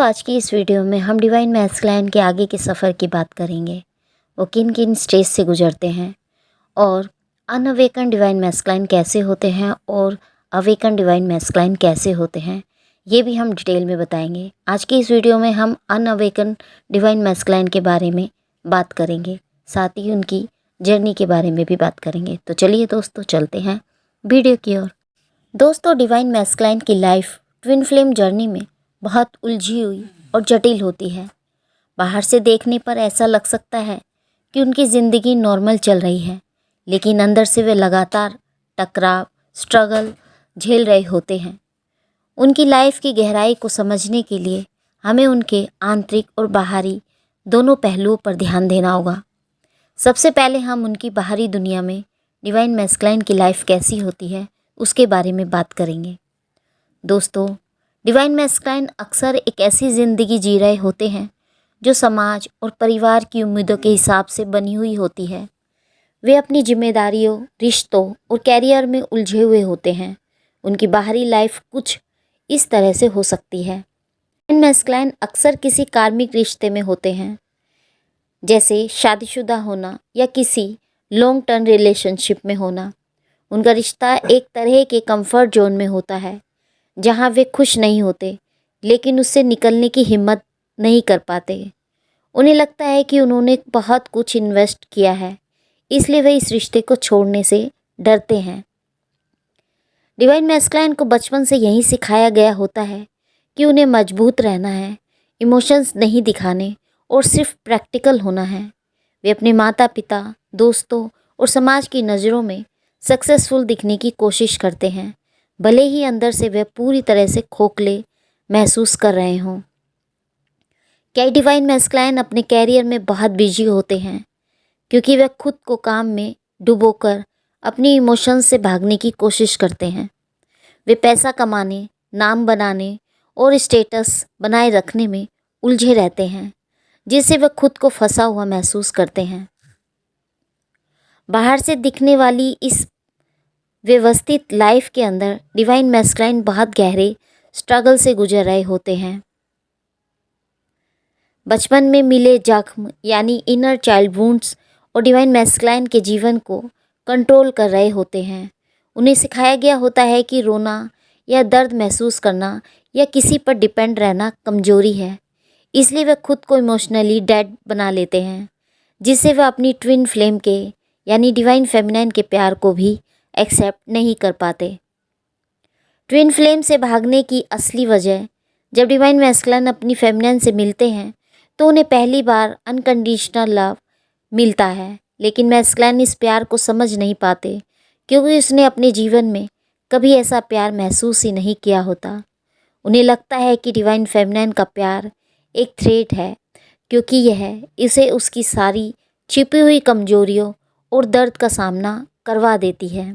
आज की इस वीडियो में हम डिवाइन मैस्कुलाइन के आगे के सफ़र की बात करेंगे। वो किन किन स्टेज से गुजरते हैं और अनअवेकन डिवाइन मैस्कुलाइन कैसे होते हैं और अवेकन डिवाइन मैस्कुलाइन कैसे होते हैं, ये भी हम डिटेल में बताएंगे। आज की इस वीडियो में हम अनअवेकन डिवाइन मैस्कुलाइन के बारे में बात करेंगे, साथ ही उनकी जर्नी के बारे में भी बात करेंगे। तो चलिए दोस्तों, चलते हैं वीडियो की ओर। दोस्तों, डिवाइन मैस्कुलाइन की लाइफ ट्विन फ्लेम जर्नी में बहुत उलझी हुई और जटिल होती है। बाहर से देखने पर ऐसा लग सकता है कि उनकी ज़िंदगी नॉर्मल चल रही है, लेकिन अंदर से वे लगातार टकराव, स्ट्रगल झेल रहे होते हैं। उनकी लाइफ की गहराई को समझने के लिए हमें उनके आंतरिक और बाहरी दोनों पहलुओं पर ध्यान देना होगा। सबसे पहले हम उनकी बाहरी दुनिया में डिवाइन मैस्कुलाइन की लाइफ कैसी होती है उसके बारे में बात करेंगे। दोस्तों, डिवाइन मैस्कुलाइन अक्सर एक ऐसी ज़िंदगी जी रहे होते हैं जो समाज और परिवार की उम्मीदों के हिसाब से बनी हुई होती है। वे अपनी जिम्मेदारियों, रिश्तों और कैरियर में उलझे हुए होते हैं। उनकी बाहरी लाइफ कुछ इस तरह से हो सकती है। डिवाइन मैस्कुलाइन अक्सर किसी कार्मिक रिश्ते में होते हैं, जैसे शादीशुदा होना या किसी लॉन्ग टर्म रिलेशनशिप में होना। उनका रिश्ता एक तरह के कंफर्ट जोन में होता है, जहाँ वे खुश नहीं होते लेकिन उससे निकलने की हिम्मत नहीं कर पाते। उन्हें लगता है कि उन्होंने बहुत कुछ इन्वेस्ट किया है, इसलिए वे इस रिश्ते को छोड़ने से डरते हैं। डिवाइन मैस्कुलाइन को बचपन से यही सिखाया गया होता है कि उन्हें मजबूत रहना है, इमोशंस नहीं दिखाने और सिर्फ प्रैक्टिकल होना है। वे अपने माता पिता, दोस्तों और समाज की नज़रों में सक्सेसफुल दिखने की कोशिश करते हैं, भले ही अंदर से वे पूरी तरह से खोखले महसूस कर रहे हों। कई डिवाइन मैस्कुलाइन अपने कैरियर में बहुत बिजी होते हैं, क्योंकि वे खुद को काम में डुबोकर अपनी इमोशंस से भागने की कोशिश करते हैं। वे पैसा कमाने, नाम बनाने और स्टेटस बनाए रखने में उलझे रहते हैं, जिससे वे खुद को फंसा हुआ महसूस करते हैं। बाहर से दिखने वाली इस व्यवस्थित लाइफ के अंदर डिवाइन मैस्कुलाइन बहुत गहरे स्ट्रगल से गुजर रहे होते हैं। बचपन में मिले जख्म यानी इनर चाइल्ड वुंड्स और डिवाइन मैस्कुलाइन के जीवन को कंट्रोल कर रहे होते हैं। उन्हें सिखाया गया होता है कि रोना या दर्द महसूस करना या किसी पर डिपेंड रहना कमजोरी है, इसलिए वे खुद को इमोशनली डेड बना लेते हैं, जिससे वे अपनी ट्विन फ्लेम के यानी डिवाइन फेमिनाइन के प्यार को भी एक्सेप्ट नहीं कर पाते। ट्विन फ्लेम से भागने की असली वजह, जब डिवाइन मैस्कुलाइन अपनी फेमिनाइन से मिलते हैं तो उन्हें पहली बार अनकंडीशनल लव मिलता है, लेकिन मैस्कुलाइन इस प्यार को समझ नहीं पाते, क्योंकि उसने अपने जीवन में कभी ऐसा प्यार महसूस ही नहीं किया होता। उन्हें लगता है कि डिवाइन फेमिनाइन का प्यार एक थ्रेट है, क्योंकि यह इसे उसकी सारी छिपी हुई कमजोरियों और दर्द का सामना करवा देती है।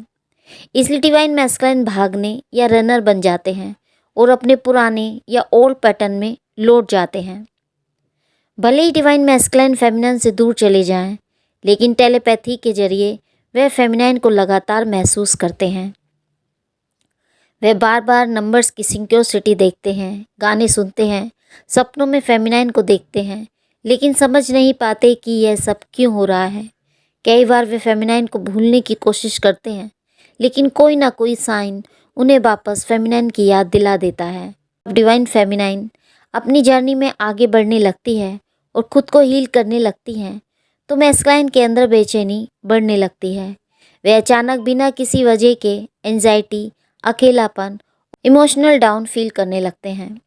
इसलिए डिवाइन मैस्कुलाइन भागने या रनर बन जाते हैं और अपने पुराने या ओल्ड पैटर्न में लौट जाते हैं। भले ही डिवाइन मैस्कुलाइन फेमिनाइन से दूर चले जाएं, लेकिन टेलीपैथी के जरिए वह फेमिनाइन को लगातार महसूस करते हैं। वह बार बार नंबर्स की सिंक्रोसिटी देखते हैं, गाने सुनते हैं, सपनों में फेमिनाइन को देखते हैं, लेकिन समझ नहीं पाते कि यह सब क्यों हो रहा है। कई बार वे फेमिनाइन को भूलने की कोशिश करते हैं, लेकिन कोई ना कोई साइन उन्हें वापस फेमिनाइन की याद दिला देता है। अब डिवाइन फेमिनाइन अपनी जर्नी में आगे बढ़ने लगती है और खुद को हील करने लगती हैं, तो मैस्कुलाइन के अंदर बेचैनी बढ़ने लगती है। वे अचानक बिना किसी वजह के एंजाइटी, अकेलापन, इमोशनल डाउन फील करने लगते हैं।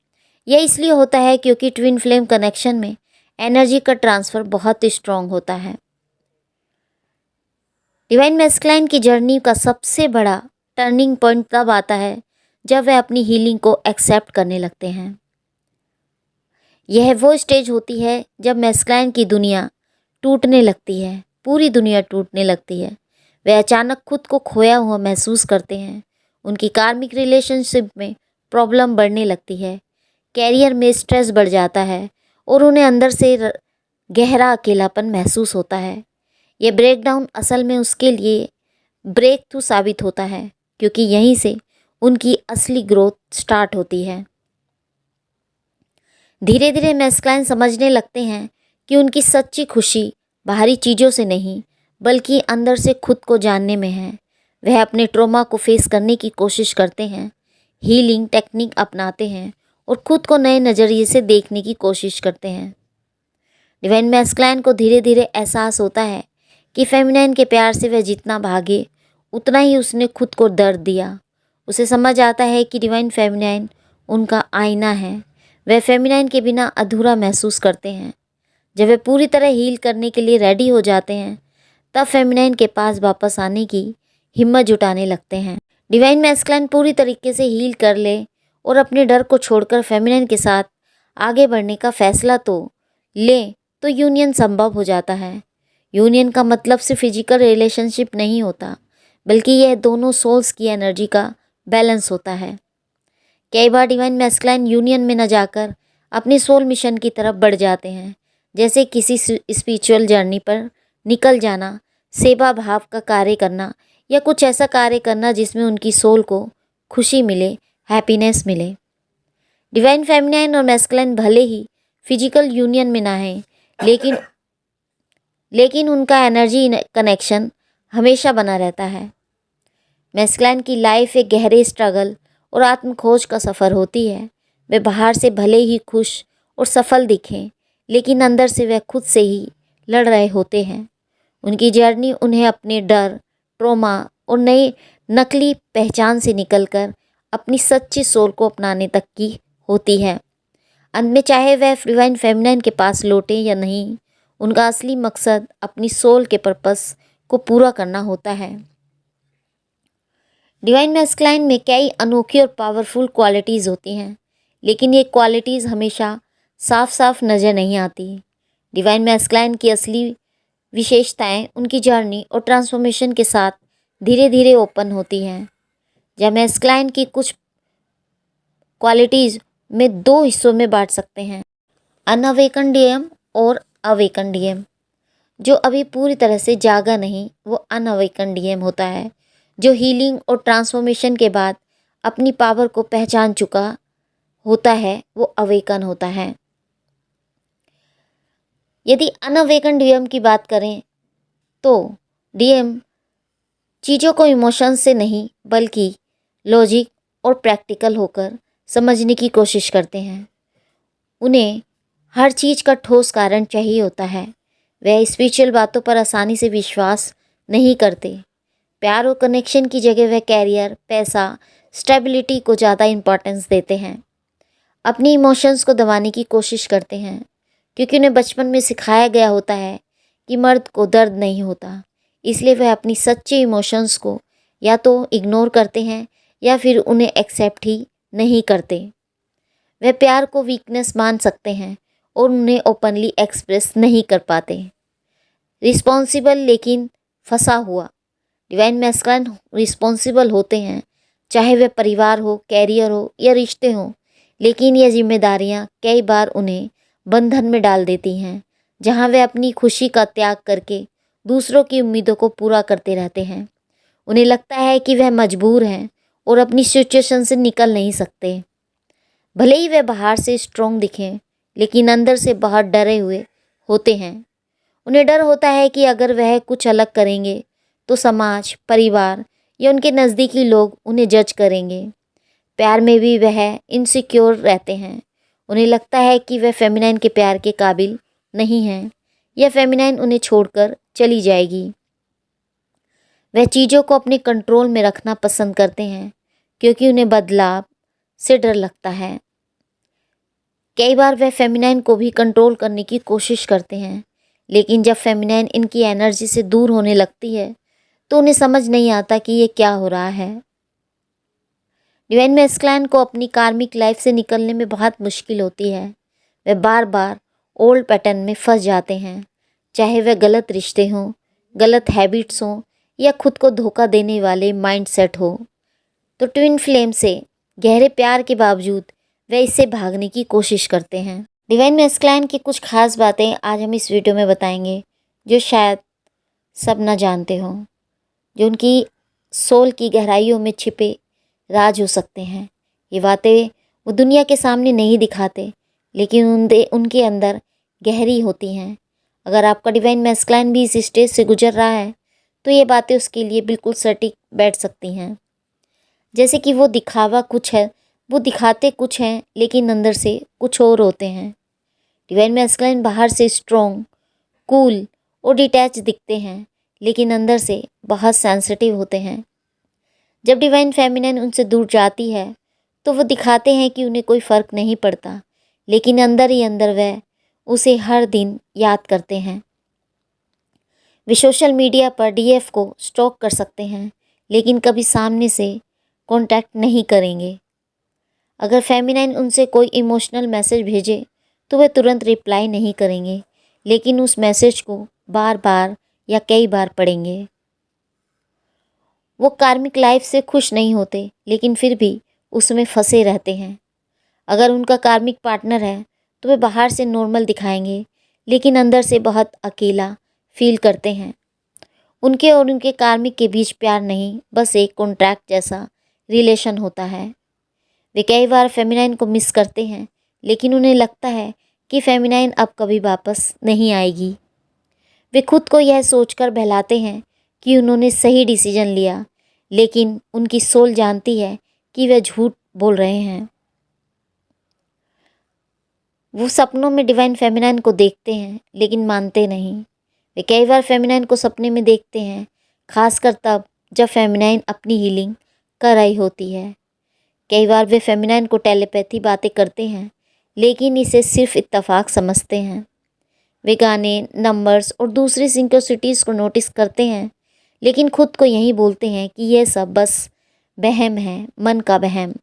यह इसलिए होता है क्योंकि ट्विन फ्लेम कनेक्शन में एनर्जी का ट्रांसफ़र बहुत स्ट्रॉन्ग होता है। डिवाइन मैस्कुलाइन की जर्नी का सबसे बड़ा टर्निंग पॉइंट तब आता है जब वह अपनी हीलिंग को एक्सेप्ट करने लगते हैं। यह वो स्टेज होती है जब मैस्कुलाइन की दुनिया टूटने लगती है, पूरी दुनिया टूटने लगती है। वे अचानक खुद को खोया हुआ महसूस करते हैं। उनकी कार्मिक रिलेशनशिप में प्रॉब्लम बढ़ने लगती है, कैरियर में स्ट्रेस बढ़ जाता है और उन्हें अंदर से गहरा अकेलापन महसूस होता है। यह ब्रेकडाउन असल में उसके लिए ब्रेक थ्रू साबित होता है, क्योंकि यहीं से उनकी असली ग्रोथ स्टार्ट होती है। धीरे धीरे मैस्कुलाइन समझने लगते हैं कि उनकी सच्ची खुशी बाहरी चीज़ों से नहीं बल्कि अंदर से खुद को जानने में है। वह अपने ट्रॉमा को फेस करने की कोशिश करते हैं, हीलिंग टेक्निक अपनाते हैं और खुद को नए नज़रिए से देखने की कोशिश करते हैं। डिवाइन मैस्कुलाइन को धीरे धीरे एहसास होता है कि फेमिनाइन के प्यार से वह जितना भागे उतना ही उसने खुद को दर्द दिया। उसे समझ आता है कि डिवाइन फेमिनाइन उनका आईना है। वह फेमिनाइन के बिना अधूरा महसूस करते हैं। जब वे पूरी तरह हील करने के लिए रेडी हो जाते हैं तब फेमिनाइन के पास वापस आने की हिम्मत जुटाने लगते हैं। डिवाइन मैस्कुलाइन पूरी तरीके से हील कर ले और अपने डर को छोड़कर फेमिनाइन के साथ आगे बढ़ने का फैसला तो ले तो यूनियन संभव हो जाता है। यूनियन का मतलब सिर्फ फिजिकल रिलेशनशिप नहीं होता बल्कि यह दोनों सोल्स की एनर्जी का बैलेंस होता है। कई बार डिवाइन मैस्कुलाइन यूनियन में न जाकर अपनी सोल मिशन की तरफ बढ़ जाते हैं, जैसे किसी स्पिरिचुअल जर्नी पर निकल जाना, सेवा भाव का कार्य करना या कुछ ऐसा कार्य करना जिसमें उनकी सोल को खुशी मिले, हैप्पीनेस मिले। डिवाइन फेमिनाइन और मैस्कुलाइन भले ही फिजिकल यूनियन में ना हैं, लेकिन उनका एनर्जी कनेक्शन हमेशा बना रहता है। मैस्कुलाइन की लाइफ एक गहरे स्ट्रगल और आत्म खोज का सफ़र होती है। वे बाहर से भले ही खुश और सफल दिखें, लेकिन अंदर से वे खुद से ही लड़ रहे होते हैं। उनकी जर्नी उन्हें अपने डर, ट्रॉमा और नई नकली पहचान से निकलकर अपनी सच्ची सोल को अपनाने तक की होती है। अंत में चाहे वह डिवाइन फेमिनाइन के पास लौटे या नहीं, उनका असली मकसद अपनी सोल के पर्पस को पूरा करना होता है। डिवाइन मैस्कुलाइन में कई अनोखी और पावरफुल क्वालिटीज़ होती हैं, लेकिन ये क्वालिटीज़ हमेशा साफ साफ नज़र नहीं आती। डिवाइन मैस्कुलाइन की असली विशेषताएं उनकी जर्नी और ट्रांसफॉर्मेशन के साथ धीरे धीरे ओपन होती हैं। जब मैस्कुलाइन की कुछ क्वालिटीज़ में दो हिस्सों में बांट सकते हैं, अनअवेकन डीएम और अवेकन डीएम। जो अभी पूरी तरह से जागा नहीं वो अनअवेकन डीएम होता है। जो हीलिंग और ट्रांसफॉर्मेशन के बाद अपनी पावर को पहचान चुका होता है वो अवेकन होता है। यदि अनअवेकन डीएम की बात करें तो डीएम चीज़ों को इमोशंस से नहीं बल्कि लॉजिक और प्रैक्टिकल होकर समझने की कोशिश करते हैं। उन्हें हर चीज़ का ठोस कारण चाहिए होता है। वह स्पिरिचुअल बातों पर आसानी से विश्वास नहीं करते। प्यार और कनेक्शन की जगह वह कैरियर, पैसा, स्टेबिलिटी को ज़्यादा इम्पोर्टेंस देते हैं। अपनी इमोशंस को दबाने की कोशिश करते हैं क्योंकि उन्हें बचपन में सिखाया गया होता है कि मर्द को दर्द नहीं होता। इसलिए वह अपनी सच्चे इमोशंस को या तो इग्नोर करते हैं या फिर उन्हें एक्सेप्ट ही नहीं करते। वह प्यार को वीकनेस मान सकते हैं और उन्हें ओपनली एक्सप्रेस नहीं कर पाते। रिस्पॉन्सिबल लेकिन फंसा हुआ। डिवाइन मैस्कुलाइन रिस्पॉन्सिबल होते हैं, चाहे वह परिवार हो, कैरियर हो या रिश्ते हों, लेकिन ये जिम्मेदारियां कई बार उन्हें बंधन में डाल देती हैं, जहां वे अपनी खुशी का त्याग करके दूसरों की उम्मीदों को पूरा करते रहते हैं। उन्हें लगता है कि वह मजबूर हैं और अपनी सिचुएशन से निकल नहीं सकते। भले ही वे बाहर से स्ट्रॉन्ग दिखें, लेकिन अंदर से बहुत डरे हुए होते हैं। उन्हें डर होता है कि अगर वह कुछ अलग करेंगे तो समाज, परिवार या उनके नज़दीकी लोग उन्हें जज करेंगे। प्यार में भी वह इनसिक्योर रहते हैं। उन्हें लगता है कि वह फेमिनाइन के प्यार के काबिल नहीं हैं या फेमिनाइन उन्हें छोड़कर चली जाएगी। वह चीज़ों को अपने कंट्रोल में रखना पसंद करते हैं क्योंकि उन्हें बदलाव से डर लगता है। कई बार वह फेमिनाइन को भी कंट्रोल करने की कोशिश करते हैं, लेकिन जब फेमिनाइन इनकी एनर्जी से दूर होने लगती है तो उन्हें समझ नहीं आता कि ये क्या हो रहा है। डिवाइन मैस्कुलाइन को अपनी कार्मिक लाइफ से निकलने में बहुत मुश्किल होती है। वे बार बार ओल्ड पैटर्न में फंस जाते हैं, चाहे वह गलत रिश्ते हों, गलत हैबिट्स हों या खुद को धोखा देने वाले माइंडसेट हो। तो ट्विन फ्लेम से गहरे प्यार के बावजूद वे इससे भागने की कोशिश करते हैं। डिवाइन मैस्कुलाइन की कुछ खास बातें आज हम इस वीडियो में बताएंगे जो शायद सब ना जानते हों, जो उनकी सोल की गहराइयों में छिपे राज हो सकते हैं। ये बातें वो दुनिया के सामने नहीं दिखाते, लेकिन उनके अंदर गहरी होती हैं। अगर आपका डिवाइन मैस्कुलाइन भी इस स्टेज से गुजर रहा है तो ये बातें उसके लिए बिल्कुल सटीक बैठ सकती हैं। जैसे कि वो दिखावा कुछ है, वो दिखाते कुछ हैं लेकिन अंदर से कुछ और होते हैं। डिवाइन मैस्कुलाइन बाहर से स्ट्रॉन्ग, कूल और डिटैच दिखते हैं लेकिन अंदर से बहुत सेंसिटिव होते हैं। जब डिवाइन फेमिनिन उनसे दूर जाती है तो वो दिखाते हैं कि उन्हें कोई फ़र्क नहीं पड़ता, लेकिन अंदर ही अंदर वह उसे हर दिन याद करते हैं। वे सोशल मीडिया पर डीएफ को स्टॉक कर सकते हैं लेकिन कभी सामने से कांटेक्ट नहीं करेंगे। अगर फेमिनाइन उनसे कोई इमोशनल मैसेज भेजे तो वे तुरंत रिप्लाई नहीं करेंगे, लेकिन उस मैसेज को बार बार या कई बार पढ़ेंगे। वो कार्मिक लाइफ से खुश नहीं होते लेकिन फिर भी उसमें फंसे रहते हैं। अगर उनका कार्मिक पार्टनर है तो वे बाहर से नॉर्मल दिखाएंगे लेकिन अंदर से बहुत अकेला फील करते हैं। उनके और उनके कार्मिक के बीच प्यार नहीं, बस एक कॉन्ट्रैक्ट जैसा रिलेशन होता है। वे कई बार फेमिनाइन को मिस करते हैं लेकिन उन्हें लगता है कि फेमिनाइन अब कभी वापस नहीं आएगी। वे खुद को यह सोचकर बहलाते हैं कि उन्होंने सही डिसीजन लिया, लेकिन उनकी सोल जानती है कि वे झूठ बोल रहे हैं। वो सपनों में डिवाइन फेमिनाइन को देखते हैं लेकिन मानते नहीं। वे कई बार फेमिनाइन को सपने में देखते हैं, खासकर तब जब फेमिनाइन अपनी हीलिंग कर रही होती है। कई बार वे फेमिनाइन को टेलीपैथी बातें करते हैं लेकिन इसे सिर्फ इत्तेफाक समझते हैं। वे गाने, नंबर्स और दूसरी सिंक्रोसिटीज़ को नोटिस करते हैं लेकिन खुद को यही बोलते हैं कि यह सब बस वहम है, मन का वहम।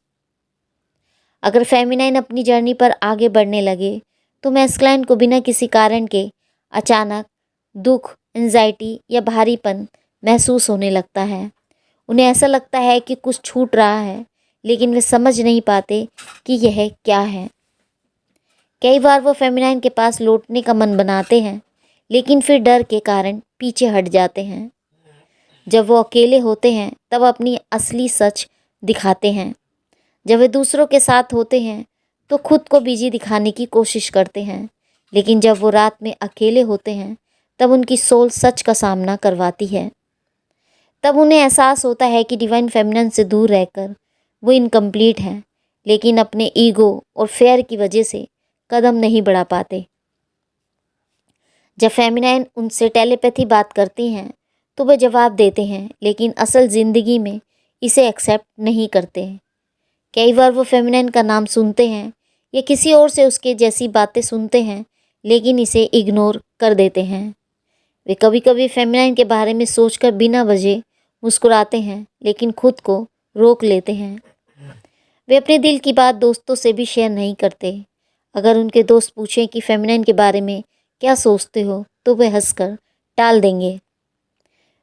अगर फेमिनाइन अपनी जर्नी पर आगे बढ़ने लगे तो मैस्कुलाइन को बिना किसी कारण के अचानक दुख, एंजाइटी या भारीपन महसूस होने लगता है। उन्हें ऐसा लगता है कि कुछ छूट रहा है लेकिन वे समझ नहीं पाते कि यह क्या है। कई बार वो फेमिनाइन के पास लौटने का मन बनाते हैं लेकिन फिर डर के कारण पीछे हट जाते हैं। जब वो अकेले होते हैं तब अपनी असली सच दिखाते हैं। जब वे दूसरों के साथ होते हैं तो खुद को बिजी दिखाने की कोशिश करते हैं, लेकिन जब वो रात में अकेले होते हैं तब उनकी सोल सच का सामना करवाती है। तब उन्हें एहसास होता है कि डिवाइन फेमिनिन से दूर रहकर वो इनकम्प्लीट हैं, लेकिन अपने ईगो और फेयर की वजह से कदम नहीं बढ़ा पाते। जब फेमिनाइन उनसे टेलीपैथी बात करती हैं तो वे जवाब देते हैं लेकिन असल ज़िंदगी में इसे एक्सेप्ट नहीं करते। कई बार वो फेमिनाइन का नाम सुनते हैं या किसी और से उसके जैसी बातें सुनते हैं लेकिन इसे इग्नोर कर देते हैं। वे कभी कभी फेमिनाइन के बारे में सोचकर बिना वजह मुस्कुराते हैं लेकिन खुद को रोक लेते हैं। वे अपने दिल की बात दोस्तों से भी शेयर नहीं करते। अगर उनके दोस्त पूछें कि फेमिनाइन के बारे में क्या सोचते हो तो वे हंसकर टाल देंगे।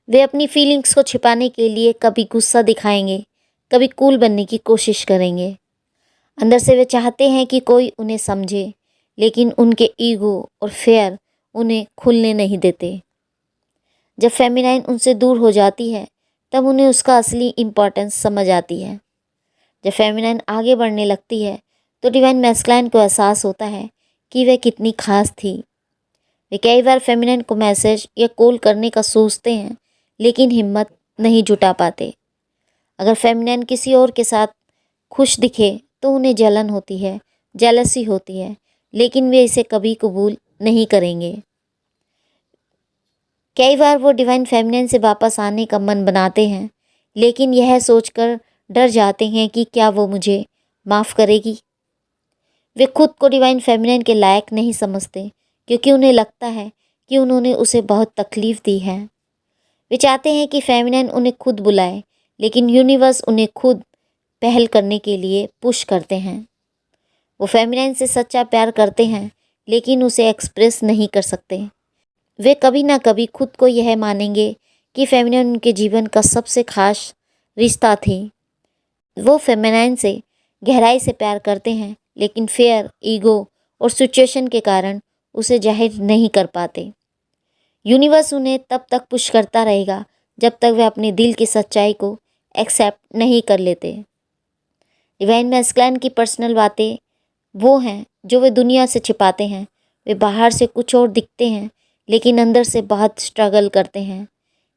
वे अपनी फीलिंग्स को छिपाने के लिए कभी गुस्सा दिखाएंगे, कभी कूल बनने की कोशिश करेंगे। अंदर से वे चाहते हैं कि कोई उन्हें समझे, लेकिन उनके ईगो और फेयर उन्हें खुलने नहीं देते। जब फेमिनाइन उनसे दूर हो जाती है तब उन्हें उसका असली इम्पोर्टेंस समझ आती है। जब फेमिनाइन आगे बढ़ने लगती है तो डिवाइन मैस्कुलाइन को एहसास होता है कि वह कितनी खास थी। वे कई बार फेमिनाइन को मैसेज या कॉल करने का सोचते हैं लेकिन हिम्मत नहीं जुटा पाते। अगर फेमिनाइन किसी और के साथ खुश दिखे तो उन्हें जलन होती है, जेलसी होती है, लेकिन वे इसे कभी कबूल नहीं करेंगे। कई बार वो डिवाइन फेमिनाइन से वापस आने का मन बनाते हैं लेकिन यह सोचकर डर जाते हैं कि क्या वो मुझे माफ़ करेगी। वे खुद को डिवाइन फेमिनाइन के लायक नहीं समझते क्योंकि उन्हें लगता है कि उन्होंने उसे बहुत तकलीफ़ दी है। वे चाहते हैं कि फेमिनाइन उन्हें खुद बुलाए, लेकिन यूनिवर्स उन्हें खुद पहल करने के लिए पुश करते हैं। वो फेमिनाइन से सच्चा प्यार करते हैं लेकिन उसे एक्सप्रेस नहीं कर सकते। वे कभी ना कभी खुद को यह मानेंगे कि फेमिनाइन उनके जीवन का सबसे खास रिश्ता थी। वो फेमिनाइन से गहराई से प्यार करते हैं लेकिन फेयर, ईगो और सिचुएशन के कारण उसे जाहिर नहीं कर पाते। यूनिवर्स उन्हें तब तक पुश करता रहेगा जब तक वे अपने दिल की सच्चाई को एक्सेप्ट नहीं कर लेते। डिवाइन मैस्कुलाइन की पर्सनल बातें वो हैं जो वे दुनिया से छिपाते हैं। वे बाहर से कुछ और दिखते हैं लेकिन अंदर से बहुत स्ट्रगल करते हैं।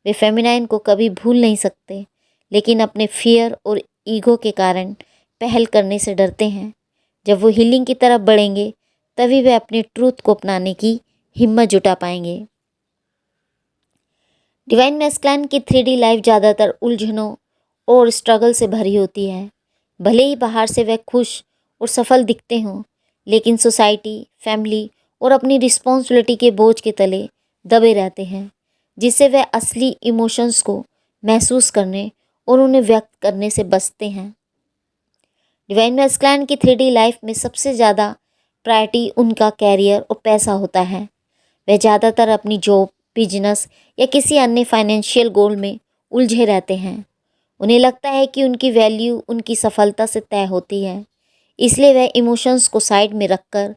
वे फेमिनाइन को कभी भूल नहीं सकते लेकिन अपने फियर और ईगो के कारण पहल करने से डरते हैं। जब वो हीलिंग की तरफ बढ़ेंगे तभी वे अपने ट्रूथ को अपनाने की हिम्मत जुटा पाएंगे। डिवाइन मैस्कुलिन की 3D लाइफ ज़्यादातर उलझनों और स्ट्रगल से भरी होती है। भले ही बाहर से वह खुश और सफल दिखते हों लेकिन सोसाइटी, फैमिली और अपनी रिस्पॉन्सिबिलिटी के बोझ के तले दबे रहते हैं, जिससे वह असली इमोशंस को महसूस करने और उन्हें व्यक्त करने से बचते हैं। डिवाइन मैस्कुलिन की 3D लाइफ में सबसे ज़्यादा प्रायोरिटी उनका कैरियर और पैसा होता है। वह ज़्यादातर अपनी जॉब, बिजनेस या किसी अन्य फाइनेंशियल गोल में उलझे रहते हैं। उन्हें लगता है कि उनकी वैल्यू उनकी सफलता से तय होती है, इसलिए वह इमोशंस को साइड में रखकर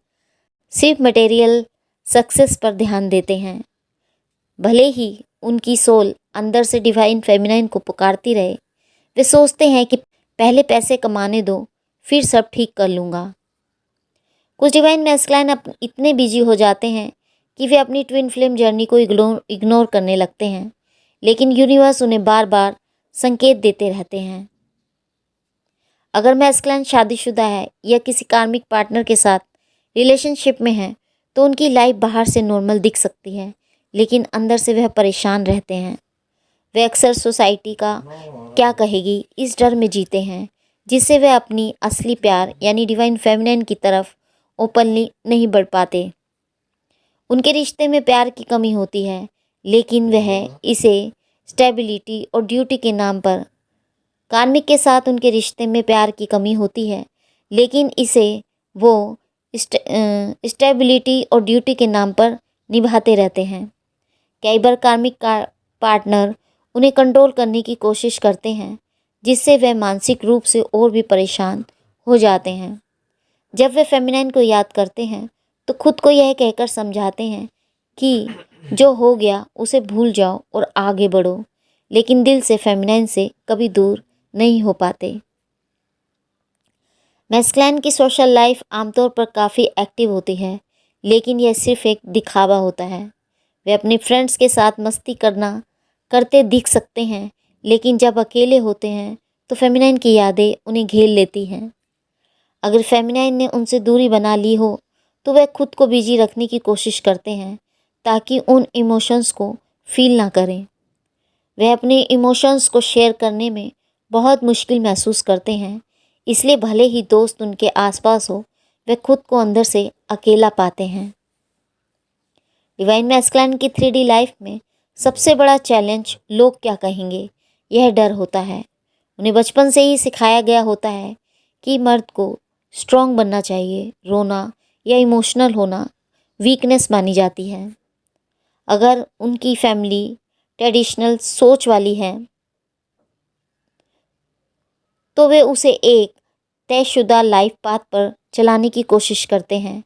सिर्फ मटेरियल सक्सेस पर ध्यान देते हैं। भले ही उनकी सोल अंदर से डिवाइन फेमिनाइन को पुकारती रहे, वे सोचते हैं कि पहले पैसे कमाने दो, फिर सब ठीक कर लूँगा। कुछ डिवाइन मैस्कुलिन इतने बिजी हो जाते हैं कि वे अपनी ट्विन फ्लेम जर्नी को इग्नोर करने लगते हैं, लेकिन यूनिवर्स उन्हें बार बार संकेत देते रहते हैं। अगर मैस्कुलिन शादीशुदा है या किसी कार्मिक पार्टनर के साथ रिलेशनशिप में है तो उनकी लाइफ बाहर से नॉर्मल दिख सकती है लेकिन अंदर से वह परेशान रहते हैं। वे अक्सर सोसाइटी का क्या कहेगी इस डर में जीते हैं, जिससे वे अपनी असली प्यार यानी डिवाइन फेमिनिन की तरफ ओपनली नहीं बढ़ पाते। उनके रिश्ते में प्यार की कमी होती है लेकिन वह इसे स्टेबिलिटी और ड्यूटी के नाम पर, कार्मिक के साथ उनके रिश्ते में प्यार की कमी होती है लेकिन इसे वो स्टेबिलिटी और ड्यूटी के नाम पर निभाते रहते हैं। कई बार कार्मिक का पार्टनर उन्हें कंट्रोल करने की कोशिश करते हैं, जिससे वे मानसिक रूप से और भी परेशान हो जाते हैं। जब वे फेमिनाइन को याद करते हैं तो खुद को यह कहकर समझाते हैं कि जो हो गया उसे भूल जाओ और आगे बढ़ो, लेकिन दिल से फेमिनाइन से कभी दूर नहीं हो पाते। मैस्कुलिन की सोशल लाइफ आमतौर पर काफ़ी एक्टिव होती है लेकिन यह सिर्फ एक दिखावा होता है। वे अपने फ्रेंड्स के साथ मस्ती करते दिख सकते हैं लेकिन जब अकेले होते हैं तो फेमिनाइन की यादें उन्हें घेर लेती हैं। अगर फेमिनाइन ने उनसे दूरी बना ली हो तो वे खुद को बिजी रखने की कोशिश करते हैं ताकि उन इमोशंस को फील ना करें। वे अपने इमोशंस को शेयर करने में बहुत मुश्किल महसूस करते हैं, इसलिए भले ही दोस्त उनके आसपास हो वे खुद को अंदर से अकेला पाते हैं। डिवाइन मैस्कुलिन की 3D लाइफ में सबसे बड़ा चैलेंज लोग क्या कहेंगे यह डर होता है। उन्हें बचपन से ही सिखाया गया होता है कि मर्द को स्ट्रॉन्ग बनना चाहिए, रोना या इमोशनल होना वीकनेस मानी जाती है। अगर उनकी फैमिली ट्रेडिशनल सोच वाली है तो वे उसे एक तयशुदा लाइफ पाथ पर चलाने की कोशिश करते हैं।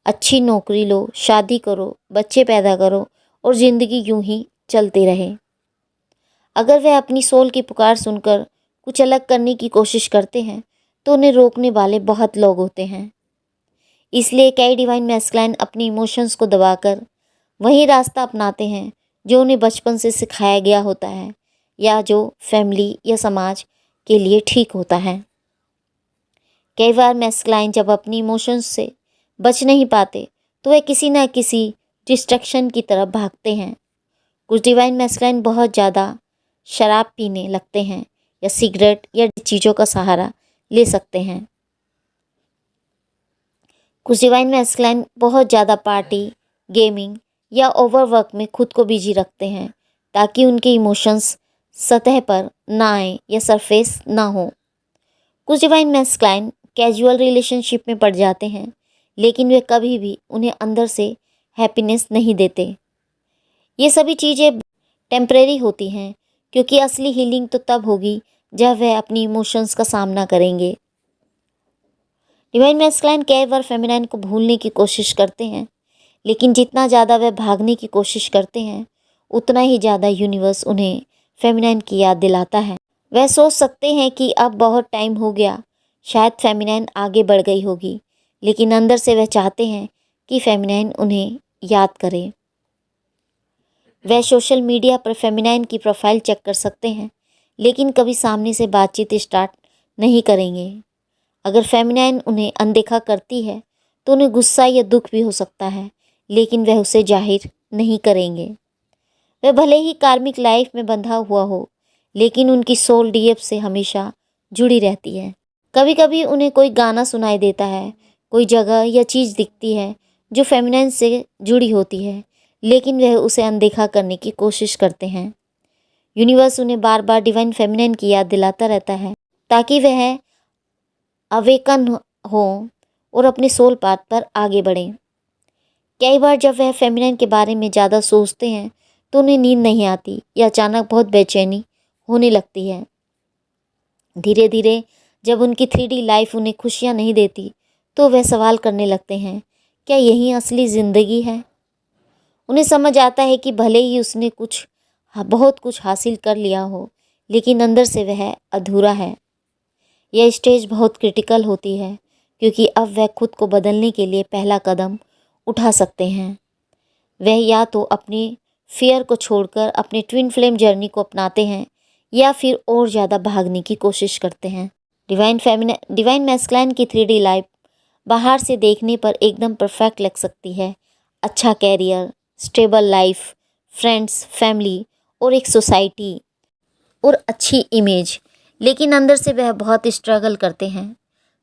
अच्छी नौकरी लो, शादी करो, बच्चे पैदा करो और ज़िंदगी यूं ही चलती रहे। अगर वे अपनी सोल की पुकार सुनकर कुछ अलग करने की कोशिश करते हैं तो उन्हें रोकने वाले बहुत लोग होते हैं। इसलिए कई डिवाइन मैस्कुलिन अपनी इमोशंस को दबाकर वही रास्ता अपनाते हैं जो उन्हें बचपन से सिखाया गया होता है या जो फैमिली या समाज के लिए ठीक होता है। कई बार मैस्कुलिन जब अपनी इमोशंस से बच नहीं पाते तो वे किसी न किसी डिस्ट्रैक्शन की तरफ भागते हैं। कुछ डिवाइन मैस्कुलिन बहुत ज़्यादा शराब पीने लगते हैं या सिगरेट या चीज़ों का सहारा ले सकते हैं। कुछ डिवाइन मैस्कुलिन बहुत ज़्यादा पार्टी, गेमिंग या ओवरवर्क में खुद को बिजी रखते हैं ताकि उनके इमोशंस सतह पर ना आए या सरफेस ना हो। कुछ डिवाइन मैस्कुलिन कैजुअल रिलेशनशिप में पड़ जाते हैं लेकिन वे कभी भी उन्हें अंदर से हैप्पीनेस नहीं देते। ये सभी चीज़ें टेम्परेरी होती हैं क्योंकि असली हीलिंग तो तब होगी जब वह अपनी इमोशंस का सामना करेंगे। डिवाइन मैस्कुलिन कई बार फेमिनाइन को भूलने की कोशिश करते हैं लेकिन जितना ज़्यादा वह भागने की कोशिश करते हैं उतना ही ज़्यादा यूनिवर्स उन्हें फेमिनाइन की याद दिलाता है। वह सोच सकते हैं कि अब बहुत टाइम हो गया, शायद फेमिनाइन आगे बढ़ गई होगी, लेकिन अंदर से वह चाहते हैं कि फेमिनाइन उन्हें याद करे। वह सोशल मीडिया पर फेमिनाइन की प्रोफाइल चेक कर सकते हैं, लेकिन कभी सामने से बातचीत स्टार्ट नहीं करेंगे। अगर फेमिनाइन उन्हें अनदेखा करती है तो उन्हें गुस्सा या दुख भी हो सकता है, लेकिन वह उसे जाहिर नहीं करेंगे। वह भले ही कार्मिक लाइफ में बंधा हुआ हो, लेकिन उनकी सोल डीएफ से हमेशा जुड़ी रहती है। कभी कभी उन्हें कोई गाना सुनाई देता है, कोई जगह या चीज़ दिखती है जो फेमिनाइन से जुड़ी होती है, लेकिन वह उसे अनदेखा करने की कोशिश करते हैं। यूनिवर्स उन्हें बार बार डिवाइन फेमिनाइन की याद दिलाता रहता है ताकि वह अवेकन हो और अपने सोल पाथ पर आगे बढ़ें। कई बार जब वह फेमिनाइन के बारे में ज़्यादा सोचते हैं तो उन्हें नींद नहीं आती या अचानक बहुत बेचैनी होने लगती है। धीरे धीरे जब उनकी 3D लाइफ उन्हें खुशियाँ नहीं देती तो वह सवाल करने लगते हैं, क्या यही असली ज़िंदगी है? उन्हें समझ आता है कि भले ही उसने बहुत कुछ हासिल कर लिया हो, लेकिन अंदर से वह अधूरा है। यह स्टेज बहुत क्रिटिकल होती है क्योंकि अब वह खुद को बदलने के लिए पहला कदम उठा सकते हैं। वह या तो अपनी फियर को छोड़कर अपने ट्विन फ्लेम जर्नी को अपनाते हैं या फिर और ज़्यादा भागने की कोशिश करते हैं। डिवाइन मैस्कुलाइन की 3D लाइफ बाहर से देखने पर एकदम परफेक्ट लग सकती है। अच्छा career, stable life, friends, family और एक सोसाइटी और अच्छी इमेज, लेकिन अंदर से वह बहुत स्ट्रगल करते हैं।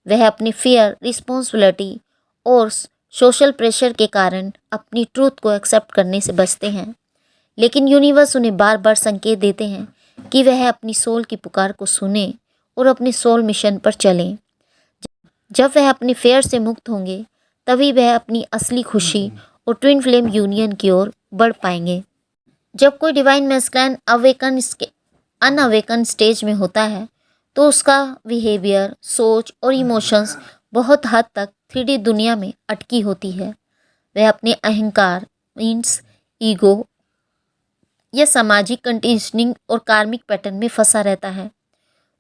वह अपनी फियर, रिस्पॉन्सिबिलिटी और सोशल प्रेशर के कारण अपनी ट्रूथ को एक्सेप्ट करने से बचते हैं, लेकिन यूनिवर्स उन्हें बार बार संकेत देते हैं कि वह अपनी सोल की पुकार को सुने और अपने सोल मिशन पर चलें। जब वह अपने फेयर से मुक्त होंगे तभी वह अपनी असली खुशी और ट्विन फ्लेम यूनियन की ओर बढ़ पाएंगे। जब कोई डिवाइन मैस्कुलाइन अनअवेकन स्टेज में होता है तो उसका बिहेवियर, सोच और इमोशंस बहुत हद तक 3D दुनिया में अटकी होती है। वह अपने अहंकार मीन्स ईगो या सामाजिक कंडीशनिंग और कार्मिक पैटर्न में फंसा रहता है।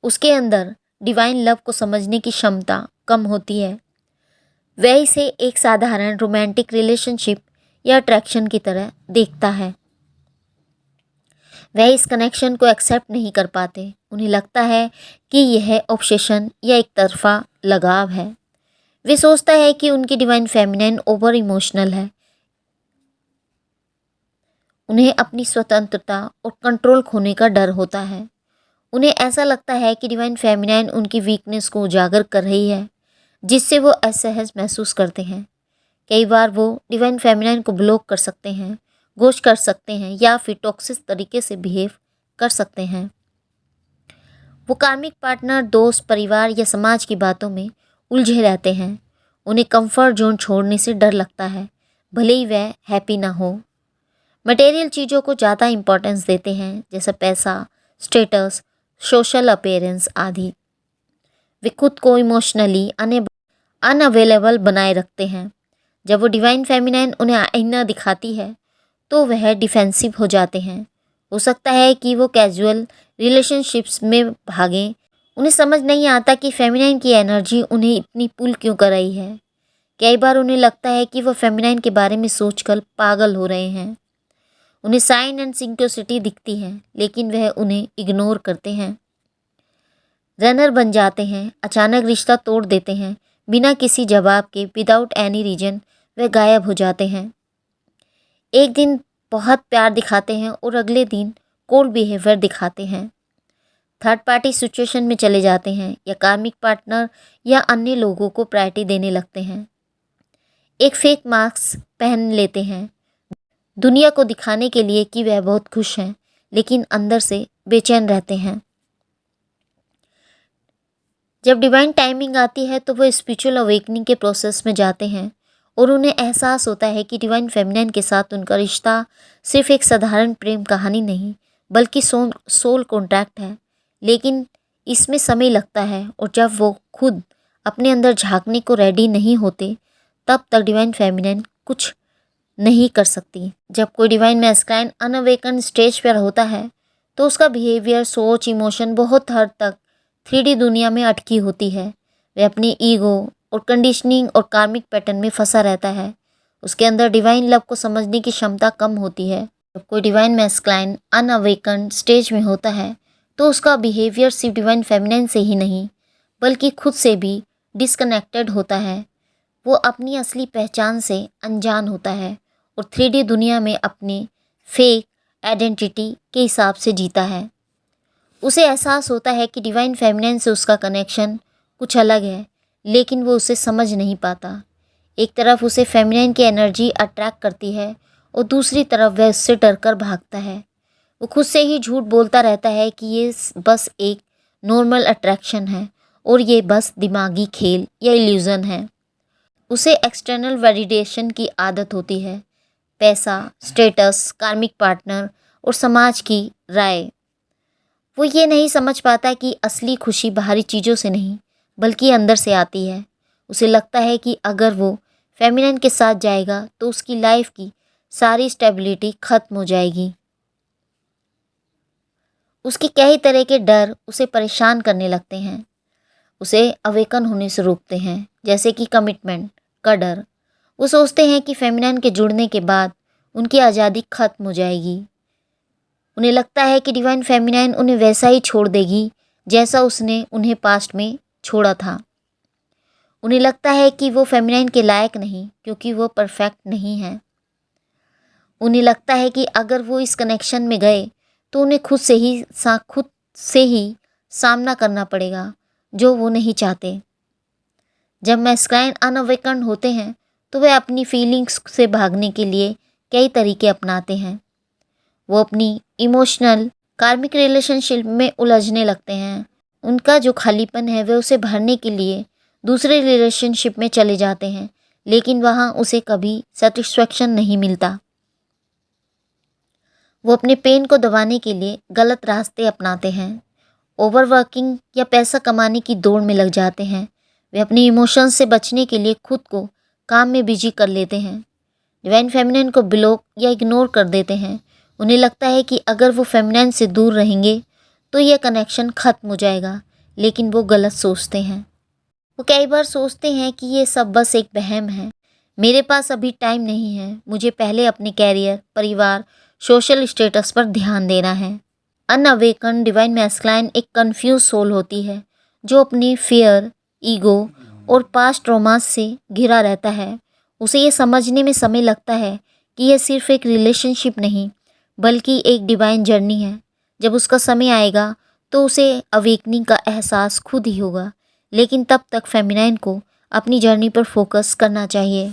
उसके अंदर डिवाइन लव को समझने की क्षमता कम होती है। वह इसे एक साधारण रोमांटिक रिलेशनशिप या अट्रैक्शन की तरह देखता है। वह इस कनेक्शन को एक्सेप्ट नहीं कर पाते। उन्हें लगता है कि यह ऑब्सेशन या एक तरफा लगाव है। वे सोचता है कि उनकी डिवाइन फेमिनाइन ओवर इमोशनल है। उन्हें अपनी स्वतंत्रता और कंट्रोल खोने का डर होता है। उन्हें ऐसा लगता है कि डिवाइन फेमिनाइन उनकी वीकनेस को उजागर कर रही है, जिससे वो असहज महसूस करते हैं। कई बार वो डिवाइन फेमिनाइन को ब्लॉक कर सकते हैं, गोश्त कर सकते हैं या फिर टॉक्सिक तरीके से बिहेव कर सकते हैं। वो कार्मिक पार्टनर, दोस्त, परिवार या समाज की बातों में उलझे रहते हैं। उन्हें कंफर्ट जोन छोड़ने से डर लगता है, भले ही वह हैप्पी ना हो। मटेरियल चीज़ों को ज़्यादा इम्पोर्टेंस देते हैं, जैसे पैसा, स्टेटस, सोशल अपीयरेंस आदि। वे खुद को इमोशनली अनअवेलेबल बनाए रखते हैं। जब वो डिवाइन फेमिनाइन उन्हें आईना दिखाती है तो वह डिफेंसिव हो जाते हैं। हो सकता है कि वो कैजुअल रिलेशनशिप्स में भागें। उन्हें समझ नहीं आता कि फेमिनाइन की एनर्जी उन्हें इतनी पुल क्यों कर रही है। कई बार उन्हें लगता है कि वो फेमिनाइन के बारे में सोचकर पागल हो रहे हैं। उन्हें साइन एंड सिंक्रोसिटी दिखती है, लेकिन वह उन्हें इग्नोर करते हैं। रनर बन जाते हैं, अचानक रिश्ता तोड़ देते हैं, बिना किसी जवाब के, विदाउट एनी रीजन वह गायब हो जाते हैं। एक दिन बहुत प्यार दिखाते हैं और अगले दिन कोल्ड बिहेवियर दिखाते हैं। थर्ड पार्टी सिचुएशन में चले जाते हैं या कार्मिक पार्टनर या अन्य लोगों को प्रायोरिटी देने लगते हैं। एक फेक मास्क पहन लेते हैं दुनिया को दिखाने के लिए कि वह बहुत खुश हैं, लेकिन अंदर से बेचैन रहते हैं। जब डिवाइन टाइमिंग आती है तो वो स्पिरिचुअल अवेकनिंग के प्रोसेस में जाते हैं और उन्हें एहसास होता है कि डिवाइन फेमिनाइन के साथ उनका रिश्ता सिर्फ एक साधारण प्रेम कहानी नहीं, बल्कि सोल कॉन्ट्रैक्ट है। लेकिन इसमें समय लगता है और जब वो खुद अपने अंदर झांकने को रेडी नहीं होते तब तक डिवाइन फेमिनाइन कुछ नहीं कर सकती। जब कोई डिवाइन मैस्कुलाइन अनअवेकन स्टेज पर होता है तो उसका बिहेवियर, सोच, इमोशन बहुत हद तक 3D दुनिया में अटकी होती है। वे अपनी ईगो और कंडीशनिंग और कार्मिक पैटर्न में फंसा रहता है। उसके अंदर डिवाइन लव को समझने की क्षमता कम होती है। जब कोई डिवाइन मैस्कुलाइन अनअवेकन्ड स्टेज में होता है तो उसका बिहेवियर सिर्फ डिवाइन फेमिनाइन से ही नहीं बल्कि खुद से भी डिस्कनेक्टेड होता है। वो अपनी असली पहचान से अनजान होता है और 3D दुनिया में अपने फेक आइडेंटिटी के हिसाब से जीता है। उसे एहसास होता है कि डिवाइन फेमिनाइन से उसका कनेक्शन कुछ अलग है, लेकिन वो उसे समझ नहीं पाता। एक तरफ उसे फेमिनाइन की एनर्जी अट्रैक्ट करती है और दूसरी तरफ वह उससे डरकर भागता है। वो खुद से ही झूठ बोलता रहता है कि ये बस एक नॉर्मल अट्रैक्शन है और ये बस दिमागी खेल या इल्यूज़न है। उसे एक्सटर्नल वैलिडेशन की आदत होती है, पैसा, स्टेटस, कार्मिक पार्टनर और समाज की राय। वो ये नहीं समझ पाता कि असली खुशी बाहरी चीज़ों से नहीं बल्कि अंदर से आती है। उसे लगता है कि अगर वो फेमिनाइन के साथ जाएगा तो उसकी लाइफ की सारी स्टेबिलिटी खत्म हो जाएगी। उसके कई तरह के डर उसे परेशान करने लगते हैं, उसे अवेकन होने से रोकते हैं, जैसे कि कमिटमेंट का डर। वो सोचते हैं कि फेमिनाइन के जुड़ने के बाद उनकी आज़ादी खत्म हो जाएगी। उन्हें लगता है कि डिवाइन फेमिनाइन उन्हें वैसा ही छोड़ देगी जैसा उसने उन्हें पास्ट में छोड़ा था। उन्हें लगता है कि वो फेमिनाइन के लायक नहीं क्योंकि वो परफेक्ट नहीं है। उन्हें लगता है कि अगर वो इस कनेक्शन में गए तो उन्हें खुद से ही सामना करना पड़ेगा, जो वो नहीं चाहते। जब मैस्कुलाइन अनअवेकन्ड होते हैं तो वे अपनी फीलिंग्स से भागने के लिए कई तरीके अपनाते हैं। वो अपनी इमोशनल कार्मिक रिलेशनशिप में उलझने लगते हैं। उनका जो खालीपन है वे उसे भरने के लिए दूसरे रिलेशनशिप में चले जाते हैं, लेकिन वहाँ उसे कभी सेटिस्फैक्शन नहीं मिलता। वो अपने पेन को दबाने के लिए गलत रास्ते अपनाते हैं, ओवरवर्किंग या पैसा कमाने की दौड़ में लग जाते हैं। वे अपने इमोशंस से बचने के लिए खुद को काम में बिजी कर लेते हैं, डिवाइन फेमिनाइन को ब्लॉक या इग्नोर कर देते हैं। उन्हें लगता है कि अगर वो फेमिनाइन से दूर रहेंगे तो यह कनेक्शन ख़त्म हो जाएगा, लेकिन वो गलत सोचते हैं। वो कई बार सोचते हैं कि ये सब बस एक वहम है, मेरे पास अभी टाइम नहीं है, मुझे पहले अपने कैरियर, परिवार, सोशल स्टेटस पर ध्यान देना है। अनअवेकन डिवाइन मैस्कुलाइन एक कन्फ्यूज सोल होती है जो अपनी फियर, ईगो और पास्ट ट्रॉमास से घिरा रहता है। उसे ये समझने में समय लगता है कि यह सिर्फ एक रिलेशनशिप नहीं बल्कि एक डिवाइन जर्नी है। जब उसका समय आएगा तो उसे अवेकनिंग का एहसास खुद ही होगा, लेकिन तब तक फेमिनाइन को अपनी जर्नी पर फोकस करना चाहिए।